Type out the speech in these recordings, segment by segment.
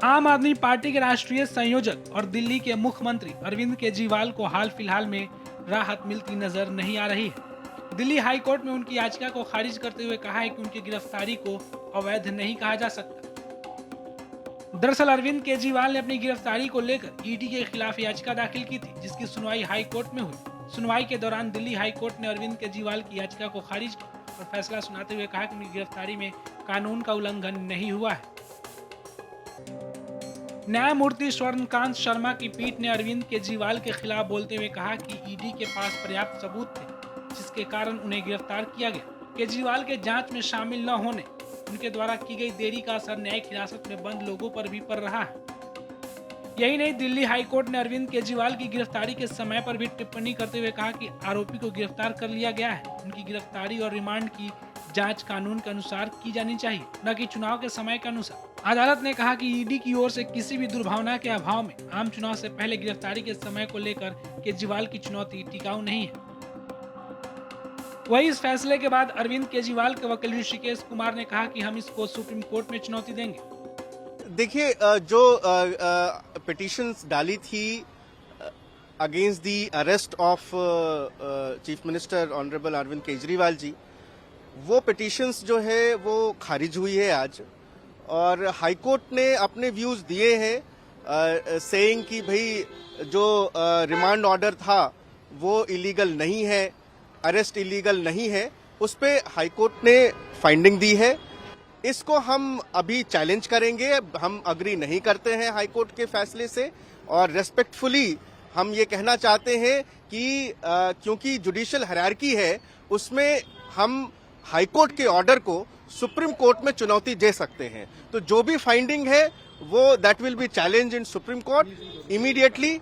आम आदमी पार्टी के राष्ट्रीय संयोजक और दिल्ली के मुख्यमंत्री अरविंद केजरीवाल को हाल फिलहाल में राहत मिलती नजर नहीं आ रही है। दिल्ली हाई कोर्ट में उनकी याचिका को खारिज करते हुए कहा है कि उनकी गिरफ्तारी को अवैध नहीं कहा जा सकता। दरअसल अरविंद केजरीवाल ने अपनी गिरफ्तारी को लेकर ईडी के खिलाफ याचिका दाखिल की थी, जिसकी सुनवाई हाई कोर्ट में हुई। सुनवाई के दौरान दिल्ली हाई कोर्ट ने अरविंद केजरीवाल की याचिका को खारिज किया और फैसला सुनाते हुए कहा कि उनकी गिरफ्तारी में कानून का उल्लंघन नहीं हुआ है। न्यायमूर्ति स्वर्णकांत शर्मा की पीठ ने अरविंद केजरीवाल के खिलाफ बोलते हुए कहा कि ईडी के पास पर्याप्त सबूत थे, जिसके कारण उन्हें गिरफ्तार किया गया। केजरीवाल के जांच में शामिल न होने, उनके द्वारा की गई देरी का असर न्यायिक हिरासत में बंद लोगों पर भी पड़ रहा है। यही नहीं, दिल्ली हाईकोर्ट ने अरविंद केजरीवाल की गिरफ्तारी के समय पर भी टिप्पणी करते हुए कहा कि आरोपी को गिरफ्तार कर लिया गया है। उनकी गिरफ्तारी और रिमांड की जांच कानून के अनुसार की जानी चाहिए, न कि चुनाव के समय के अनुसार। अदालत ने कहा कि ईडी की ओर से किसी भी दुर्भावना के अभाव में आम चुनाव से पहले गिरफ्तारी के समय को लेकर केजरीवाल की चुनौती टिकाऊ नहीं है। वही इस फैसले के बाद अरविंद केजरीवाल के वकील ऋषिकेश कुमार ने कहा कि हम इसको सुप्रीम कोर्ट में चुनौती देंगे। देखिए, जो पिटीशंस डाली थी against the arrest of chief minister honourable Arvind Kejriwal ji, वो पिटीशंस जो है वो खारिज हुई है आज। और हाई कोर्ट ने अपने व्यूज दिए हैं सेइंग कि भाई जो रिमांड ऑर्डर था वो इलीगल नहीं है, अरेस्ट इलीगल नहीं है। उस पे हाई कोर्ट ने फाइंडिंग दी है। इसको हम अभी चैलेंज करेंगे। हम अग्री नहीं करते हैं हाई कोर्ट के फैसले से और रेस्पेक्टफुली हम ये कहना चाहते हैं कि क्योंकि जुडिशियल हायरार्की है, उसमें हम हाई कोर्ट के ऑर्डर को सुप्रीम कोर्ट में चुनौती दे सकते हैं। तो जो भी फाइंडिंग है वो that will be challenge in Supreme Court immediately.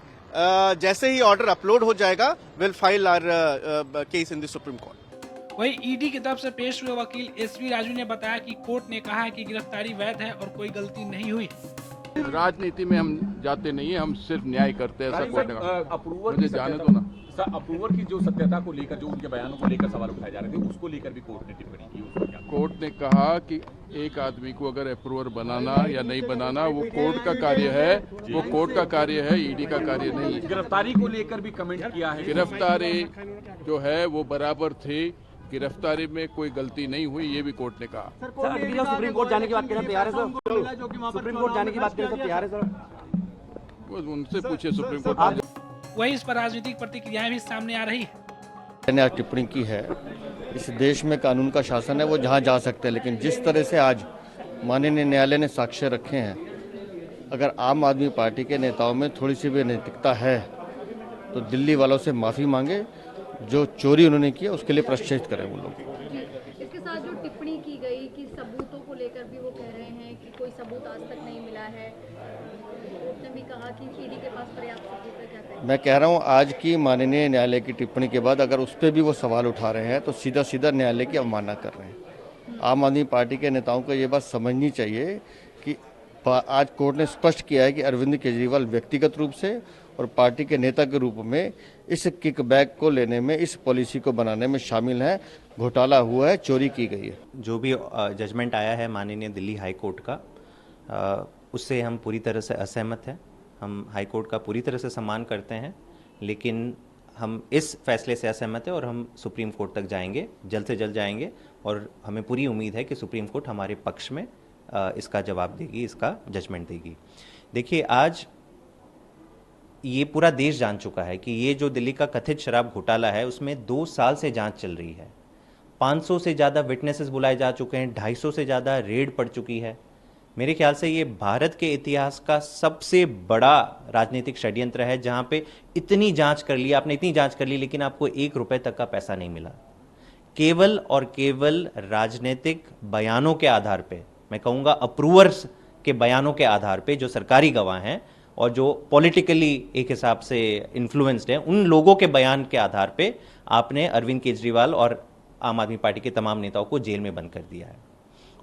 जैसे ही ऑर्डर अपलोड हो जाएगा, will file our case in the Supreme Court. वही ईडी की तरफ से पेश हुए वकील एसवी राजू ने बताया कि कोर्ट ने कहा है कि गिरफ्तारी वैध है और कोई गलती नहीं हुई। राजनीति में हम जाते नहीं है, हम सिर्फ न्याय करते हैं। ऐसा कोर्ट ने कहा। अप्रूवर मुझे जाने दो ना। सर, अप्रूवर की जो सत्यता को लेकर, जो उनके बयानों को लेकर सवाल उठाए जा रहे थे, उसको लेकर भी कोर्ट ने टिप्पणी की। उसका क्या? कोर्ट ने कहा कि एक आदमी को अगर अप्रूवर बनाना या नहीं बनाना वो कोर्ट का कार्य है, वो कोर्ट का कार्य है, ईडी का कार्य नहीं है। गिरफ्तारी को लेकर भी कमेंट किया है। गिरफ्तारी जो है वो बराबर थी, गिरफ्तारी में कोई गलती नहीं हुई, ये भी कोर्ट ने कहा। सर, सुप्रीम कोर्ट जाने की बात करना तैयार है सर? सुप्रीम कोर्ट जाने की बात करना तैयार है सर? वो उनसे पूछिए सुप्रीम कोर्ट। वही इस पर राजनीतिक प्रतिक्रियाएं भी सामने आ रही है। मैंने आज टिप्पणी की है, इस देश में कानून का शासन है, वो जहाँ जा सकते हैं, लेकिन जिस तरह से आज माननीय न्यायालय ने साक्ष्य रखे हैं, अगर आम आदमी पार्टी के नेताओं में थोड़ी सी भी नैतिकता है तो दिल्ली वालों से माफ़ी मांगे। जो चोरी उन्होंने किया उसके लिए प्रायश्चित करें वो लोग। इसके साथ जो टिप्पणी की गई कि सबूतों को लेकर भी वो कह रहे हैं कि कोई सबूत आज तक नहीं मिला है, उसने भी कहा कि ईडी के पास पर्याप्त सबूत है। क्या कहें? मैं कह रहा हूँ आज की माननीय न्यायालय की टिप्पणी के बाद अगर उस पर भी वो सवाल उठा रहे हैं तो सीधा सीधा न्यायालय की अवमानना कर रहे हैं। आम आदमी पार्टी के नेताओं को ये बात समझनी चाहिए कि आज कोर्ट ने स्पष्ट किया है कि अरविंद केजरीवाल व्यक्तिगत रूप से और पार्टी के नेता के रूप में इस किकबैक को लेने में, इस पॉलिसी को बनाने में शामिल हैं। घोटाला हुआ है, चोरी की गई है। जो भी जजमेंट आया है माननीय दिल्ली हाई कोर्ट का, उससे हम पूरी तरह से असहमत हैं। हम हाई कोर्ट का पूरी तरह से सम्मान करते हैं, लेकिन हम इस फैसले से असहमत हैं और हम सुप्रीम कोर्ट तक जाएंगे, जल्द से जल्द जाएंगे। और हमें पूरी उम्मीद है कि सुप्रीम कोर्ट हमारे पक्ष में इसका जवाब देगी, इसका जजमेंट देगी। देखिए, आज ये पूरा देश जान चुका है कि ये जो दिल्ली का कथित शराब घोटाला है उसमें 2 साल से जांच चल रही है। 500 से ज़्यादा विटनेसेस बुलाए जा चुके हैं, 250 से ज़्यादा रेड पड़ चुकी है। मेरे ख्याल से ये भारत के इतिहास का सबसे बड़ा राजनीतिक षड्यंत्र है, जहां पे इतनी जांच कर ली, आपने इतनी जांच कर ली, लेकिन आपको 1 रुपए तक का पैसा नहीं मिला। केवल और केवल राजनीतिक बयानों के आधार पे, मैं कहूँगा अप्रूवर्स के बयानों के आधार पे, जो सरकारी गवाह हैं और जो पॉलिटिकली एक हिसाब से इन्फ्लुएंस्ड हैं, उन लोगों के बयान के आधार पे आपने अरविंद केजरीवाल और आम आदमी पार्टी के तमाम नेताओं को जेल में बंद कर दिया है।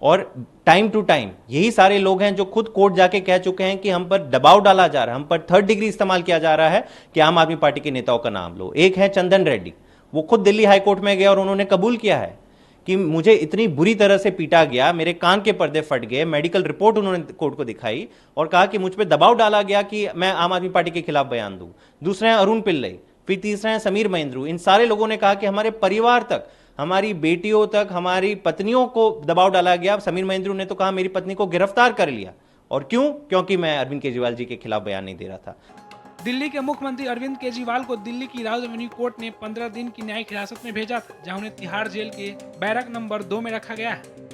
और टाइम टू टाइम यही सारे लोग हैं जो खुद कोर्ट जाके कह चुके हैं कि हम पर दबाव डाला जा रहा है, हम पर 3rd डिग्री इस्तेमाल किया जा रहा है कि आम आदमी पार्टी के नेताओं का नाम लो। एक है चंदन रेड्डी, वो खुद दिल्ली हाई कोर्ट में गए और उन्होंने कबूल किया है कि मुझे इतनी बुरी तरह से पीटा गया, मेरे कान के पर्दे फट गए, मेडिकल रिपोर्ट उन्होंने कोर्ट को दिखाई और कहा कि मुझ पर दबाव डाला गया कि मैं आम आदमी पार्टी के खिलाफ बयान दूं। दूसरे हैं अरुण पिल्लई, फिर तीसरे हैं समीर महेंद्रू। इन सारे लोगों ने कहा कि हमारे परिवार तक, हमारी बेटियों तक, हमारी पत्नियों को दबाव डाला गया। समीर महेंद्रू ने तो कहा मेरी पत्नी को गिरफ्तार कर लिया। और क्यों? क्योंकि मैं अरविंद केजरीवाल जी के खिलाफ बयान नहीं दे रहा था। दिल्ली के मुख्यमंत्री अरविंद केजरीवाल को दिल्ली की राउज एवेन्यू कोर्ट ने 15 दिन की न्यायिक हिरासत में भेजा था, जहां उन्हें तिहाड़ जेल के बैरक नंबर 2 में रखा गया है।